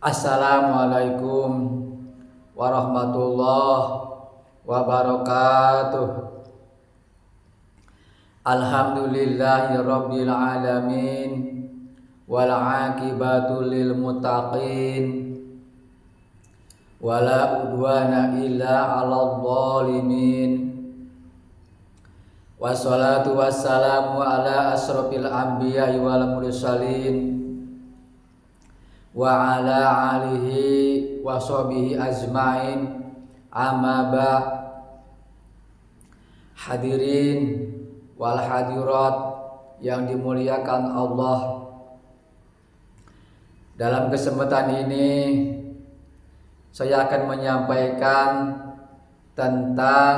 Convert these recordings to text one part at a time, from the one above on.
Assalamualaikum warahmatullahi wabarakatuh. Alhamdulillahirabbil alamin wal aqibatu lil muttaqin wala udwana illa 'alal zalimin. Wassalatu wassalamu ala asrofil anbiya'i wal mursalin wa ala alihi wa sahbihi ajmain, amma ba'. Hadirin wal hadirat yang dimuliakan Allah, dalam kesempatan ini saya akan menyampaikan tentang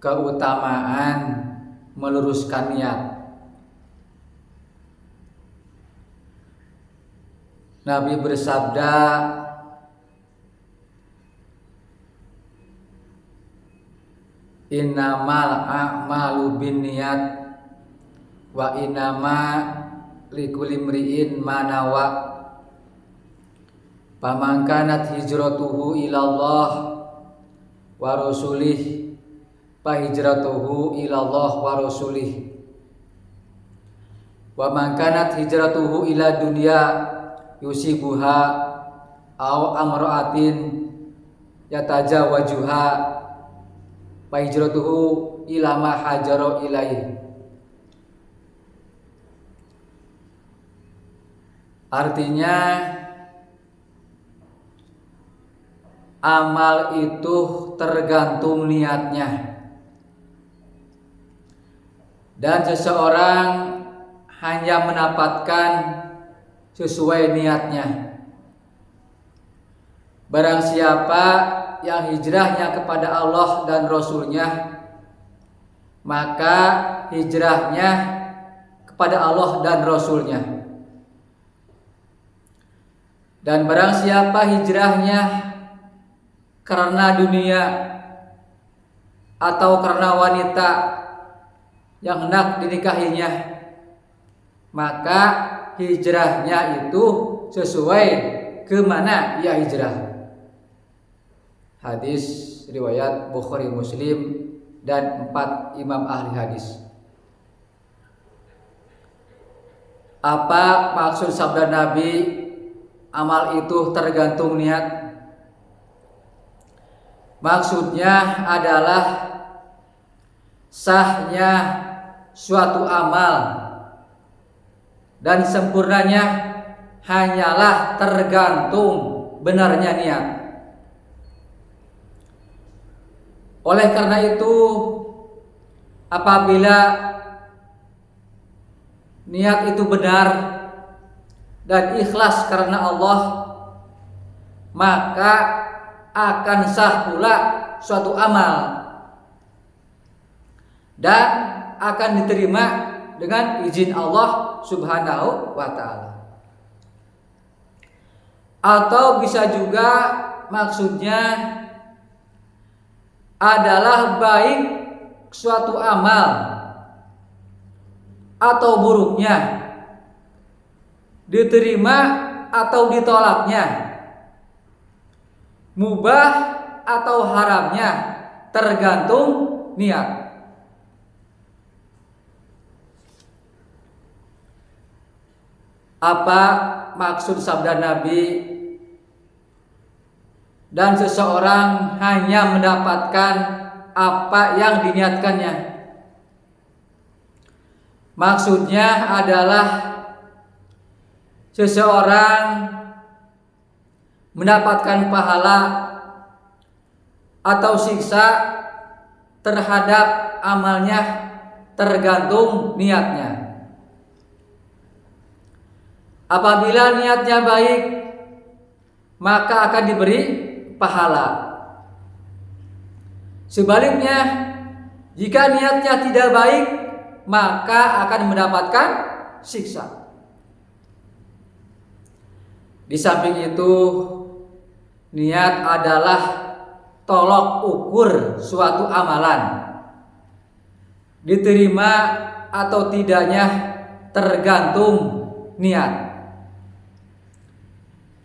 keutamaan meluruskan niat. Nabi bersabda, innamal a'malu binniyat wa innama likulli imri'in ma nawa. Faman kanat hijratuhu ilallah wa rasulih fa hijratuhu ilallah wa rasulih. Wa man kanat hijratuhu ila dunya yusibuha aw amra'atin yatajawajuha fa hijratuhu ila ma hajara ilaih. Artinya, amal itu tergantung niatnya, dan seseorang hanya mendapatkan sesuai niatnya. Barang siapa yang hijrahnya kepada Allah dan Rasulnya, maka hijrahnya kepada Allah dan Rasulnya. Dan barang siapa hijrahnya karena dunia atau karena wanita yang hendak dinikahinya, maka hijrahnya itu sesuai ke mana ia hijrah. Hadis riwayat Bukhari, Muslim, dan 4 imam ahli hadis. Apa maksud sabda Nabi, amal itu tergantung niat? Maksudnya adalah sahnya suatu amal dan sempurnanya hanyalah tergantung benarnya niat. Oleh karena itu, apabila niat itu benar dan ikhlas karena Allah, maka akan sah pula suatu amal dan akan diterima dengan izin Allah Subhanahu wa ta'ala. Atau bisa juga maksudnya adalah baik suatu amal atau buruknya, diterima atau ditolaknya, mubah atau haramnya, tergantung niat. Apa maksud sabda Nabi, dan seseorang hanya mendapatkan apa yang diniatkannya? Maksudnya adalah seseorang mendapatkan pahala atau siksa terhadap amalnya tergantung niatnya. Apabila niatnya baik, maka akan diberi pahala. Sebaliknya, jika niatnya tidak baik, maka akan mendapatkan siksa. Di samping itu, niat adalah tolok ukur suatu amalan. Diterima atau tidaknya tergantung niat.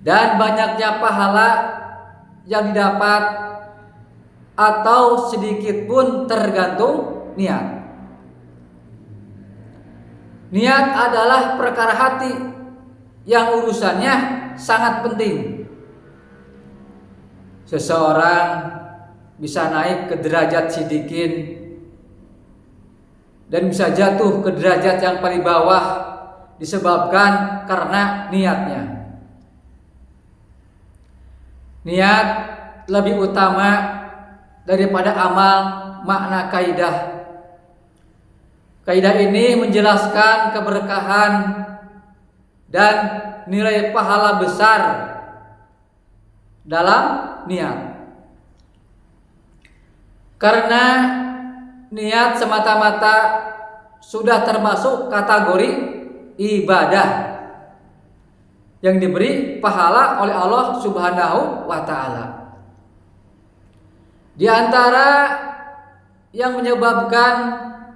dan banyaknya pahala yang didapat atau sedikit pun tergantung niat. Niat adalah perkara hati yang urusannya sangat penting. Seseorang bisa naik ke derajat sidikin dan bisa jatuh ke derajat yang paling bawah disebabkan karena niatnya. Niat lebih utama daripada amal. Makna kaidah. Kaidah ini menjelaskan keberkahan dan nilai pahala besar dalam niat. Karena niat semata-mata sudah termasuk kategori ibadah yang diberi pahala oleh Allah Subhanahu wa Ta'ala. Di antara yang menyebabkan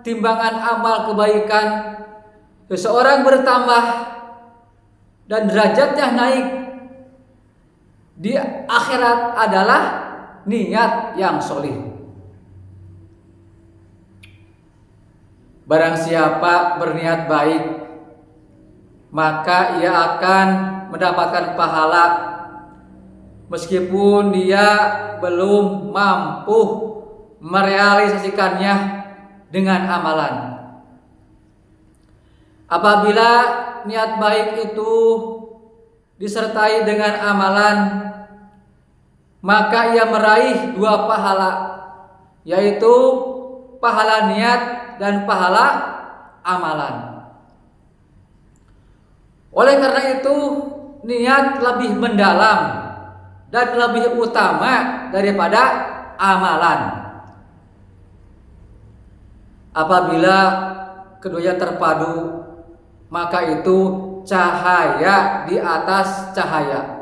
timbangan amal kebaikan seseorang bertambah dan derajatnya naik di akhirat adalah niat yang solih. Barang siapa berniat baik, maka ia akan mendapatkan pahala meskipun dia belum mampu merealisasikannya dengan amalan. Apabila niat baik itu disertai dengan amalan, maka ia meraih dua pahala, yaitu pahala niat dan pahala amalan. Oleh karena itu, niat lebih mendalam dan lebih utama daripada amalan. Apabila keduanya terpadu, maka itu cahaya di atas cahaya.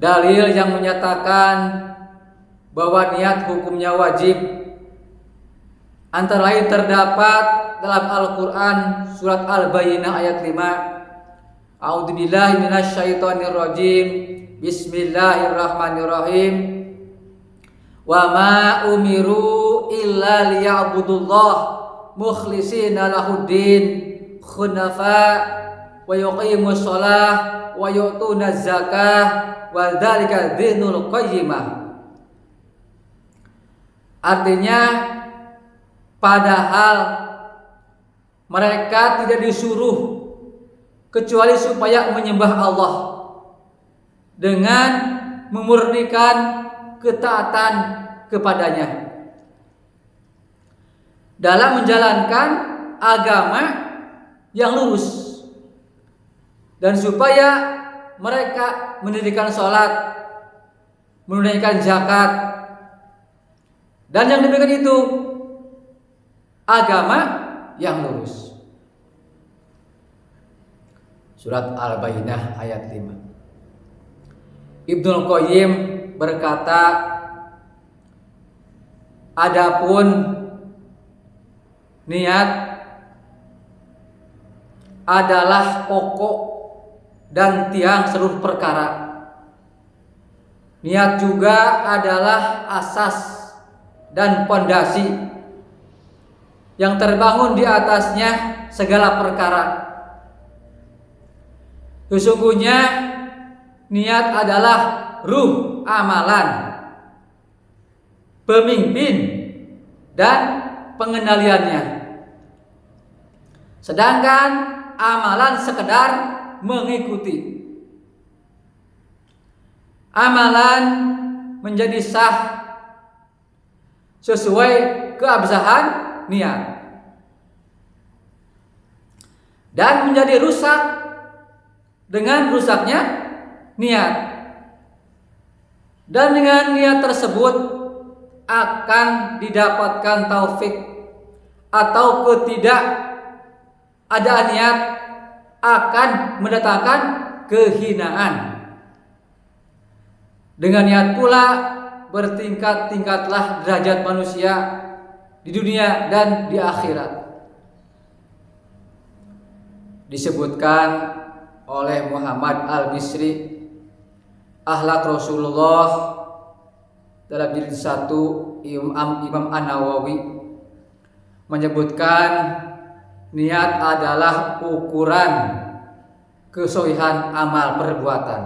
Dalil yang menyatakan bahwa niat hukumnya wajib antara lain terdapat dalam Al-Quran surat Al-Bayyinah ayat 5. A'udzubillahi minasyaitonirrajim. Bismillahirrahmanirrahim. Wa ma umiru illa liya'budullah mukhlishina lahuddin khunafa wa yuqimus shalah wa yu'tunaz zakah wa dzalika dinul qayyimah. Artinya, padahal mereka tidak disuruh kecuali supaya menyembah Allah dengan memurnikan ketaatan kepadanya dalam menjalankan agama yang lurus, dan supaya mereka mendirikan sholat, menunaikan zakat, dan yang demikian itu agama yang lurus. Surat Al-Bayyinah ayat 5. Ibnul Qayyim berkata, adapun niat adalah pokok dan tiang seluruh perkara. Niat juga adalah asas dan pondasi yang terbangun di atasnya segala perkara. Sesungguhnya niat adalah ruh amalan, pemimpin dan pengendaliannya. Sedangkan amalan sekedar mengikuti. Amalan menjadi sah sesuai keabsahan niat, dan menjadi rusak dengan rusaknya niat. Dan dengan niat tersebut akan didapatkan taufik atau ketidakadaan niat akan mendatangkan kehinaan. Dengan niat pula bertingkat-tingkatlah derajat manusia di dunia dan di akhirat. Disebutkan oleh Muhammad Al-Misri Akhlak Rasulullah dalam jilid 1 Imam An-Nawawi menyebutkan niat adalah ukuran kesohihan amal perbuatan.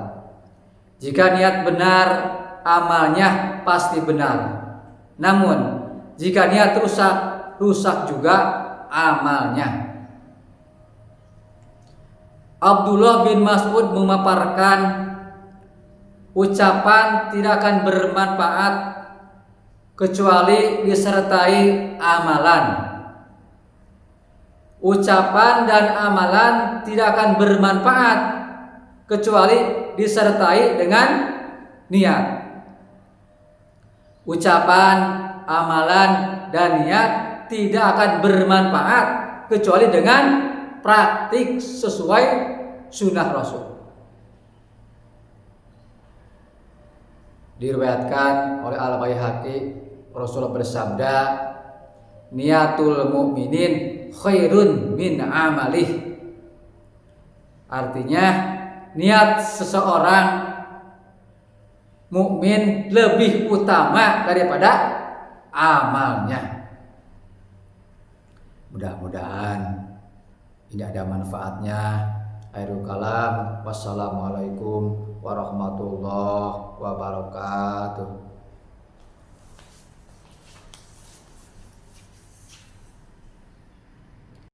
Jika niat benar, amalnya pasti benar. Namun jika niat rusak juga amalnya. Abdullah bin Mas'ud memaparkan ucapan tidak akan bermanfaat kecuali disertai amalan. Ucapan dan amalan tidak akan bermanfaat kecuali disertai dengan niat. Ucapan, amalan, dan niat tidak akan bermanfaat kecuali dengan praktik sesuai sunnah Rasul. Diriwayatkan oleh Al-Baihaqi, Rasulullah bersabda, niatul mu'minin khairun min amalih. Artinya niat seseorang mukmin lebih utama daripada amalnya. Mudah-mudahan ini ada manfaatnya. Akhirul kalam, wassalamualaikum warahmatullahi wabarakatuh.